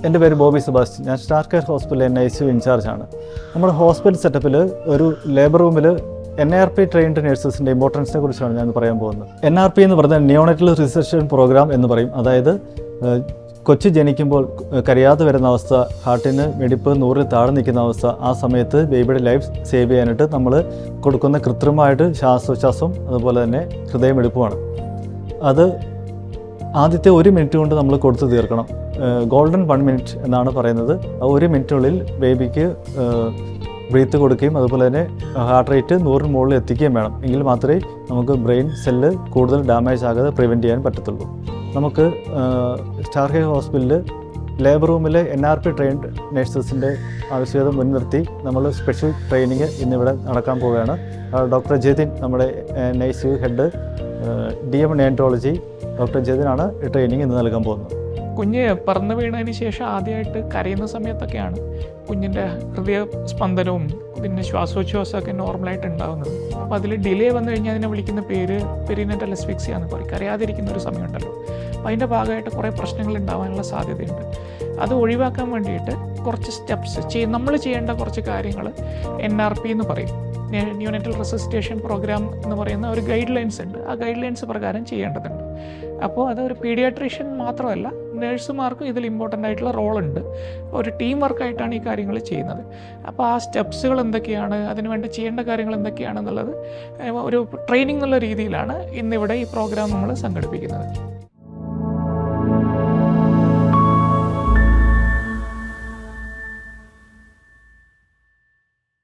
എൻ്റെ പേര് ബോബി സെബാസ്റ്റ്യൻ. ഞാൻ സ്റ്റാർ കെയർ ഹോസ്പിറ്റലിൽ NICU ഇൻചാർജാണ്. നമ്മുടെ ഹോസ്പിറ്റൽ സെറ്റപ്പിൽ ഒരു ലേബർ റൂമിൽ NRP ട്രെയിൻഡ് നഴ്സസിൻ്റെ ഇമ്പോർട്ടൻസിനെ കുറിച്ചാണ് ഞാൻ പറയാൻ പോകുന്നത്. NRP എന്ന് പറഞ്ഞാൽ നിയോണറ്റൽ റിസർച്ച് പ്രോഗ്രാം എന്ന് പറയും. അതായത് കൊച്ചു ജനിക്കുമ്പോൾ കരയാതെ വരുന്ന അവസ്ഥ, ഹാർട്ടിന് വെടിപ്പ് 100-ൽ താഴെ നിൽക്കുന്ന അവസ്ഥ, ആ സമയത്ത് ബേബിയുടെ ലൈഫ് സേവ് ചെയ്യാനായിട്ട് നമ്മൾ കൊടുക്കുന്ന കൃത്രിമമായിട്ട് ശ്വാസോച്ഛ്വാസം അതുപോലെ തന്നെ ഹൃദയമെടുപ്പുമാണ്. അത് ആദ്യത്തെ 1 മിനിറ്റ് കൊണ്ട് നമ്മൾ കൊടുത്തു തീർക്കണം. ഗോൾഡൻ 1 മിനിറ്റ് എന്നാണ് പറയുന്നത്. ആ 1 മിനിറ്റിനുള്ളിൽ ബേബിക്ക് ബ്രീത്ത് കൊടുക്കുകയും അതുപോലെ തന്നെ ഹാർട്ട് റേറ്റ് 100-ന് മുകളിൽ എത്തിക്കുകയും വേണം. എങ്കിൽ മാത്രമേ നമുക്ക് ബ്രെയിൻ സെല്ല് കൂടുതൽ ഡാമേജ് ആകാതെ പ്രിവെൻറ്റ് ചെയ്യാൻ പറ്റത്തുള്ളൂ. നമുക്ക് സ്റ്റാർ കെയർ ഹോസ്പിറ്റലിൽ ലേബർ റൂമിലെ NRP ട്രെയിൻഡ് നഴ്സസിൻ്റെ ആവശ്യകത മുൻനിർത്തി നമ്മൾ സ്പെഷ്യൽ ട്രെയിനിങ് ഇന്നിവിടെ നടക്കാൻ പോവുകയാണ്. ഡോക്ടർ ജതിൻ, നമ്മുടെ NICU ഹെഡ്, DM നിയോണറ്റോളജി ഡോക്ടർ ജതിനാണ് ഈ ട്രെയിനിങ് ഇന്ന് നൽകാൻ പോകുന്നത്. കുഞ്ഞ് പറന്ന് വീണതിന് ശേഷം ആദ്യമായിട്ട് കരയുന്ന സമയത്തൊക്കെയാണ് കുഞ്ഞിൻ്റെ ഹൃദയ സ്പന്ദനവും പിന്നെ ശ്വാസോച്ഛ്വാസമൊക്കെ നോർമലായിട്ട് ഉണ്ടാകുന്നത്. അപ്പോൾ അതിൽ ഡിലേ വന്നു കഴിഞ്ഞാൽ അതിനെ വിളിക്കുന്ന പേര് പെരിനെറ്റൽ അസ്ഫിക്സിയ എന്ന് പറയും. കരയാതിരിക്കുന്ന ഒരു സമയമുണ്ടല്ലോ. അപ്പോൾ അതിൻ്റെ ഭാഗമായിട്ട് കുറേ പ്രശ്നങ്ങൾ ഉണ്ടാകാനുള്ള സാധ്യതയുണ്ട്. അത് ഒഴിവാക്കാൻ വേണ്ടിയിട്ട് കുറച്ച് സ്റ്റെപ്സ് നമ്മൾ ചെയ്യേണ്ട കുറച്ച് കാര്യങ്ങൾ NRP എന്ന് പറയും. ന്യൂനറ്റൽ റെസിസ്റ്റേഷൻ പ്രോഗ്രാം എന്ന് പറയുന്ന ഒരു ഗൈഡ് ലൈൻസ് ഉണ്ട്. ആ ഗൈഡ് ലൈൻസ് പ്രകാരം ചെയ്യേണ്ടതുണ്ട്. അപ്പോൾ അതൊരു പീഡിയാട്രീഷ്യൻ മാത്രമല്ല, നേഴ്സുമാർക്കും ഇതിൽ ഇമ്പോർട്ടൻ്റ് ആയിട്ടുള്ള റോളുണ്ട്. ഒരു ടീം വർക്കായിട്ടാണ് ഈ കാര്യങ്ങൾ ചെയ്യുന്നത്. അപ്പോൾ ആ സ്റ്റെപ്സുകൾ എന്തൊക്കെയാണ്, അതിനുവേണ്ടി ചെയ്യേണ്ട കാര്യങ്ങൾ എന്തൊക്കെയാണെന്നുള്ളത് ഒരു ട്രെയിനിങ് എന്നുള്ള രീതിയിലാണ് ഇന്നിവിടെ ഈ പ്രോഗ്രാം നമ്മൾ സംഘടിപ്പിക്കുന്നത്.